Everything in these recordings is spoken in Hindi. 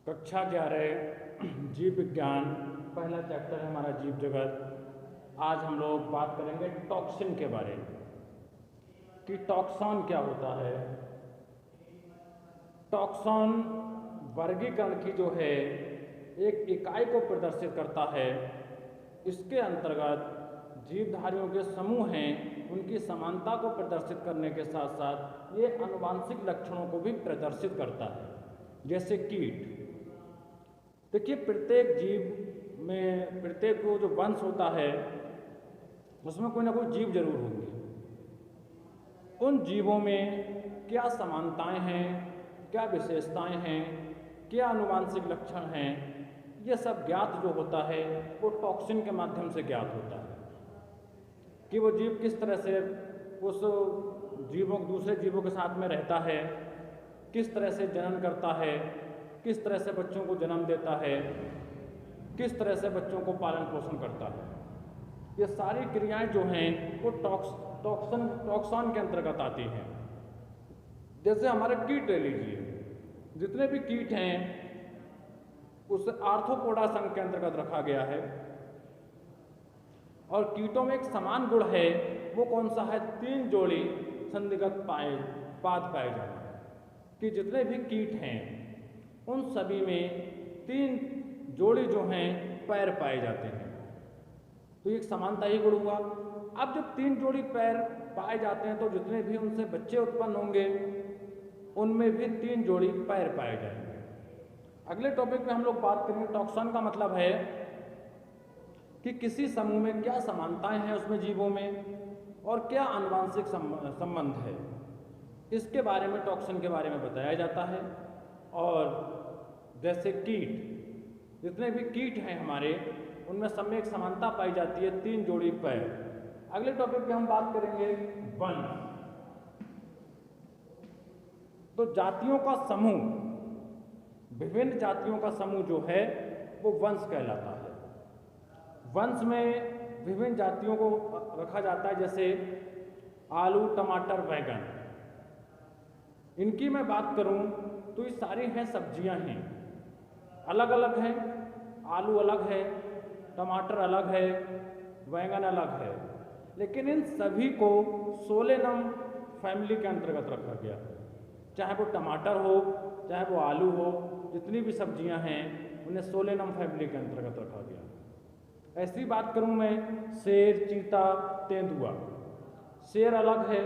कक्षा 11 जीव विज्ञान पहला चैप्टर है हमारा जीव जगत। आज हम लोग बात करेंगे टॉक्सिन के बारे में कि टॉक्सॉन क्या होता है। टॉक्सॉन वर्गीकरण की जो है एक इकाई को प्रदर्शित करता है। इसके अंतर्गत जीवधारियों के समूह हैं, उनकी समानता को प्रदर्शित करने के साथ साथ ये आनुवांशिक लक्षणों को भी प्रदर्शित करता है। जैसे कीट, देखिए प्रत्येक जीव में प्रत्येक को जो वंश होता है उसमें कोई ना कोई जीव जरूर होंगे। उन जीवों में क्या समानताएं हैं, क्या विशेषताएं हैं, क्या आनुवांशिक लक्षण हैं, ये सब ज्ञात जो होता है वो टॉक्सिन के माध्यम से ज्ञात होता है कि वो जीव किस तरह से उस जीवों दूसरे जीवों के साथ में रहता है, किस तरह से जनन करता है, किस तरह से बच्चों को जन्म देता है, किस तरह से बच्चों को पालन पोषण करता है। ये सारी क्रियाएं जो हैं वो टॉक्सॉन के अंतर्गत आती हैं। जैसे हमारे कीट ले लीजिए, जितने भी कीट हैं उसे आर्थ्रोपोडा संघ के अंतर्गत रखा गया है। और कीटों में एक समान गुण है, वो कौन सा है? 3 जोड़ी संधिगत पाद पाए जाते हैं कि जितने भी कीट हैं उन सभी में 3 जोड़ी जो हैं पैर पाए जाते हैं। तो एक समानता ही गुण हुआ। अब जब 3 जोड़ी पैर पाए जाते हैं तो जितने भी उनसे बच्चे उत्पन्न होंगे उनमें भी 3 जोड़ी पैर पाए जाएंगे। अगले टॉपिक में हम लोग बात करेंगे टॉक्सॉन का मतलब है कि किसी समूह में क्या समानताएं हैं उसमें जीवों में और क्या आनुवांशिक संबंध है, इसके बारे में टॉक्सिन के बारे में बताया जाता है। और जैसे कीट, जितने भी कीट हैं हमारे उनमें सब में एक समानता पाई जाती है, 3 जोड़ी पैर। अगले टॉपिक पे हम बात करेंगे वंश। तो जातियों का समूह, विभिन्न जातियों का समूह जो है वो वंश कहलाता है। वंश में विभिन्न जातियों को रखा जाता है, जैसे आलू, टमाटर, बैंगन। इनकी मैं बात करूं तो ये सारी हैं सब्जियां हैं, अलग अलग हैं। आलू अलग है, टमाटर अलग है, बैंगन अलग है, लेकिन इन सभी को सोलेनम फैमिली के अंतर्गत रखा गया है। चाहे वो टमाटर हो, चाहे वो आलू हो, जितनी भी सब्जियां हैं उन्हें सोलेनम फैमिली के अंतर्गत रखा गया है। ऐसी बात करूं मैं शेर, चीता, तेंदुआ। शेर अलग है,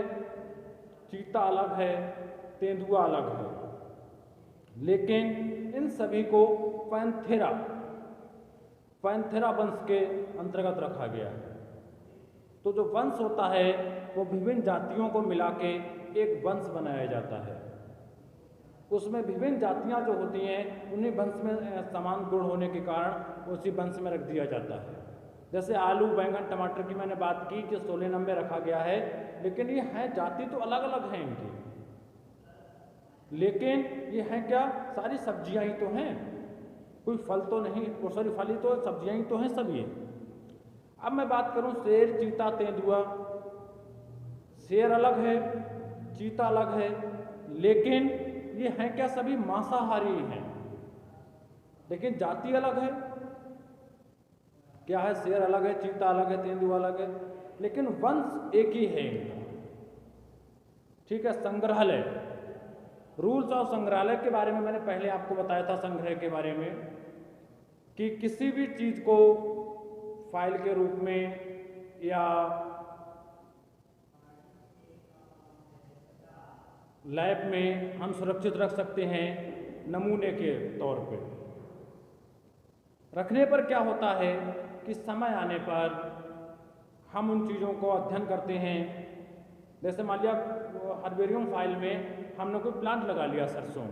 चीता अलग है, तेंदुआ अलग है, लेकिन इन सभी को पैंथेरा वंश के अंतर्गत रखा गया है। तो जो वंश होता है वो विभिन्न जातियों को मिला के एक वंश बनाया जाता है। उसमें विभिन्न जातियां जो होती हैं उन्हीं वंश में समान गुण होने के कारण उसी वंश में रख दिया जाता है। जैसे आलू, बैंगन, टमाटर की मैंने बात की कि सोलेनम में रखा गया है, लेकिन ये हैं जाति तो अलग अलग हैं इनकी, लेकिन ये हैं क्या? सारी सब्जियां ही तो हैं, कोई फल तो नहीं, और सॉरी फल ही तो, सब्जियां ही तो हैं सब ये। अब मैं बात करूं शेर, चीता, तेंदुआ। शेर अलग है, चीता अलग है, लेकिन ये हैं क्या? सभी मांसाहारी हैं, लेकिन जाति अलग है। क्या है? शेर अलग है, चीता अलग है, तेंदुआ अलग है, लेकिन वंश एक ही है इनका। ठीक है। संग्रहालय, रूल्स ऑफ संग्रहालय के बारे में मैंने पहले आपको बताया था, संग्रह के बारे में, कि किसी भी चीज को फाइल के रूप में या लैब में हम सुरक्षित रख सकते हैं नमूने के तौर पे। रखने पर क्या होता है कि समय आने पर हम उन चीज़ों को अध्ययन करते हैं। जैसे मान लिया हर्बेरियम फाइल में हमने कोई प्लांट लगा लिया, सरसों,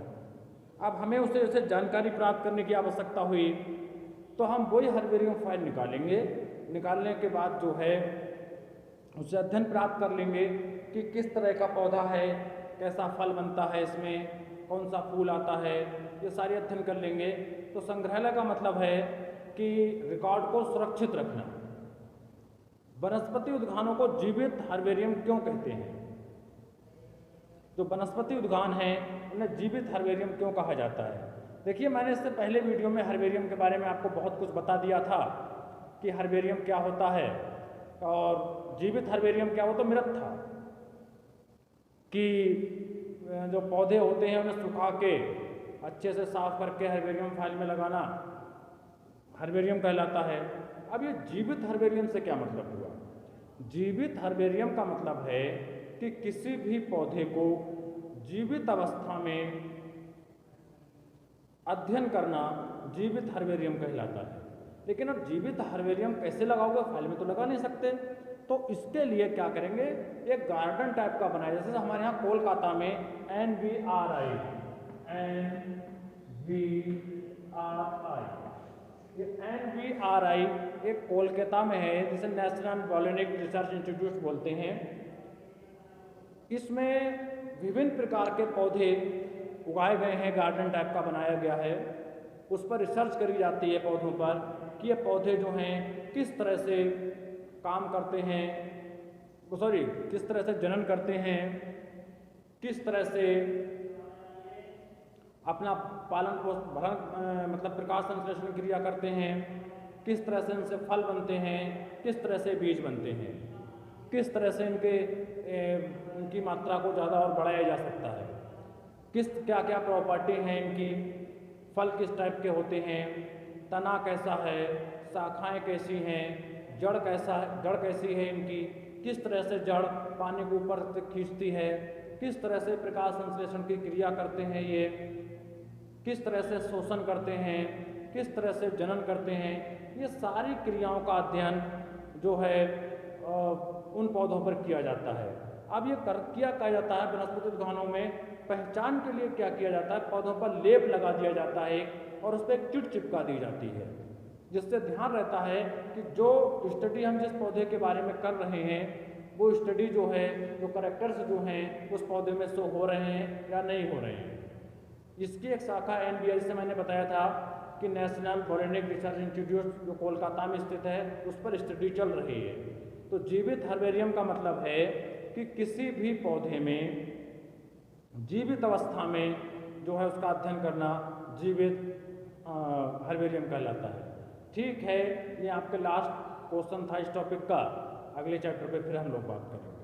अब हमें उसे जैसे जानकारी प्राप्त करने की आवश्यकता हुई तो हम वही हर्बेरियम फाइल निकालेंगे। निकालने के बाद जो है उसे अध्ययन प्राप्त कर लेंगे कि किस तरह का पौधा है, कैसा फल बनता है, इसमें कौन सा फूल आता है, ये सारे अध्ययन कर लेंगे। तो संग्रहालय का मतलब है कि रिकॉर्ड को सुरक्षित रखना। वनस्पति उद्यानों को जीवित हर्बेरियम क्यों कहते हैं? जो वनस्पति उद्यान हैं उन्हें जीवित हर्बेरियम क्यों कहा जाता है? देखिए, मैंने इससे पहले वीडियो में हर्बेरियम के बारे में आपको बहुत कुछ बता दिया था कि हर्बेरियम क्या होता है, और जीवित हर्बेरियम क्या, वो तो मृत था कि जो पौधे होते हैं उन्हें सुखा के अच्छे से साफ करके हर्बेरियम फाइल में लगाना हर्बेरियम कहलाता है। अब ये जीवित हर्बेरियम से क्या मतलब हुआ? जीवित हर्बेरियम का मतलब है कि किसी भी पौधे को जीवित अवस्था में अध्ययन करना जीवित हर्बेरियम कहलाता है। लेकिन अब जीवित हर्बेरियम कैसे लगाओगे? फाइल में तो लगा नहीं सकते। तो इसके लिए क्या करेंगे, एक गार्डन टाइप का बनाया, जैसे हमारे यहाँ कोलकाता में NBRI ये NBRI एक कोलकाता में है, जिसे नेशनल बॉटनिक रिसर्च इंस्टीट्यूट बोलते हैं। इसमें विभिन्न प्रकार के पौधे उगाए गए हैं, गार्डन टाइप का बनाया गया है। उस पर रिसर्च करी जाती है पौधों पर कि ये पौधे जो हैं किस तरह से काम करते हैं, किस तरह से जनन करते हैं, किस तरह से अपना पालन पोषण मतलब प्रकाश संश्लेषण क्रिया करते हैं, किस तरह से इनसे फल बनते हैं, किस तरह से बीज बनते हैं, किस तरह से इनकी मात्रा को ज़्यादा और बढ़ाया जा सकता है, क्या क्या प्रॉपर्टी हैं इनकी, फल किस टाइप के होते हैं, तना कैसा है, शाखाएं कैसी हैं, जड़ कैसी है इनकी, किस तरह से जड़ पानी को ऊपर से खींचती है, किस तरह से प्रकाश संश्लेषण की क्रिया करते हैं, ये किस तरह से शोषण करते हैं, किस तरह से जनन करते हैं, ये सारी क्रियाओं का अध्ययन जो है उन पौधों पर किया जाता है। अब ये किया जाता है वनस्पति उद्यानों में पहचान के लिए क्या किया जाता है, पौधों पर लेप लगा दिया जाता है और उस पर एक चिट चिपका दी जाती है, जिससे ध्यान रहता है कि जो स्टडी हम जिस पौधे के बारे में कर रहे हैं वो स्टडी जो है, जो करेक्टर्स जो हैं उस पौधे में शो हो रहे हैं या नहीं हो रहे हैं। इसकी एक शाखा NBRI से मैंने बताया था कि नेशनल बॉटनिक रिसर्च इंस्टीट्यूट जो कोलकाता में स्थित है, उस पर स्टडी चल रही है। तो जीवित हर्बेरियम का मतलब है कि किसी भी पौधे में जीवित अवस्था में जो है उसका अध्ययन करना जीवित हर्बेरियम कहलाता है। ठीक है, ये आपके लास्ट क्वेश्चन था इस टॉपिक का। अगले चैप्टर पे फिर हम लोग बात करेंगे।